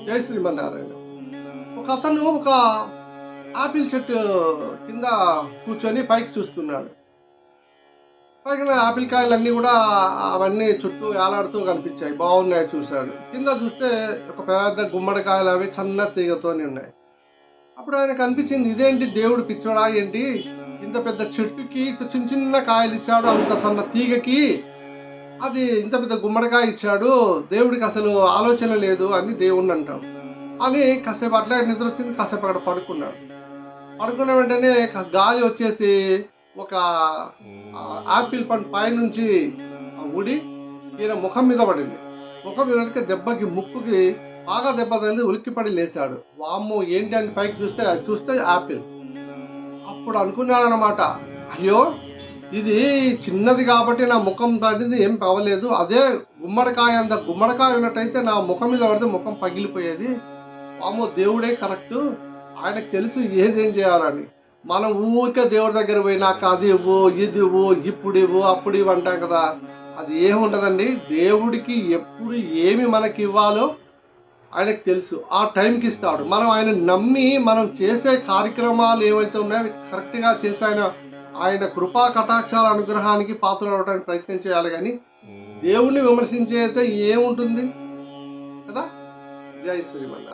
జై శ్రీమన్నారాయణ. ఒక అతను ఒక ఆపిల్ చెట్టు కింద కూర్చొని పైకి చూస్తున్నాడు. పైకి ఆపిల్ కాయలన్నీ కూడా అవన్నీ చుట్టూ వేలాడుతూ కనిపించాయి. బాగున్నాయి చూశాడు. కింద చూస్తే ఒక పెద్ద గుమ్మడికాయలు అవి సన్న తీగతోని ఉన్నాయి. అప్పుడు ఆయనకు అనిపించింది, ఇదేంటి దేవుడు పిచ్చోడా ఏంటి, ఇంత పెద్ద చెట్టుకి చిన్న చిన్న కాయలు ఇచ్చాడు, అంత సన్న తీగకి అది ఇంత పెద్ద గుమ్మడికాయ ఇచ్చాడు, దేవుడికి అసలు ఆలోచన లేదు అని దేవుణ్ణి అంటాం అని కాసేపు అట్లా నిద్ర వచ్చింది. కాసేపు అక్కడ పడుకున్నాడు. పడుకున్న వెంటనే గాలి వచ్చేసి ఒక ఆపిల్ పండు పైనుంచి ఊడి ఈయన ముఖం మీద పడింది. ముఖం మీద దెబ్బకి ముక్కుకి బాగా దెబ్బ తగిలి ఉలిక్కిపడి లేచాడు. వామ్మో ఏంటి అని పైకి చూస్తే యాపిల్. అప్పుడు అనుకున్నాడు అనమాట, అయ్యో ఇది చిన్నది కాబట్టి నా ముఖం దాటింది ఏం పవలేదు, అదే గుమ్మడికాయ అంత గుమ్మడికాయ ఉన్నట్టయితే నా ముఖం మీద పడితే ముఖం పగిలిపోయేది. వామ్మో దేవుడే కరెక్ట్, ఆయనకు తెలుసు ఏదేం చేయాలని. మనం ఊరికే దేవుడి దగ్గర పోయినాక అది ఇవ్వు ఇది ఇవ్వు ఇప్పుడు ఇవ్వు అప్పుడు ఇవ్వు అంటాం కదా, అది ఏముండదండి. దేవుడికి ఎప్పుడు ఏమి మనకి ఇవ్వాలో ఆయనకు తెలుసు, ఆ టైంకి ఇస్తాడు. మనం ఆయన నమ్మి మనం చేసే కార్యక్రమాలు ఏవైతే ఉన్నాయో అవి కరెక్ట్గా చేసి ఆయన కృపా కటాక్షాల అనుగ్రహానికి పాత్రలు అవడానికి ప్రయత్నం చేయాలి. కానీ దేవుణ్ణి విమర్శించే అయితే ఏముంటుంది కదా. జై శ్రీమన్నారాయణ.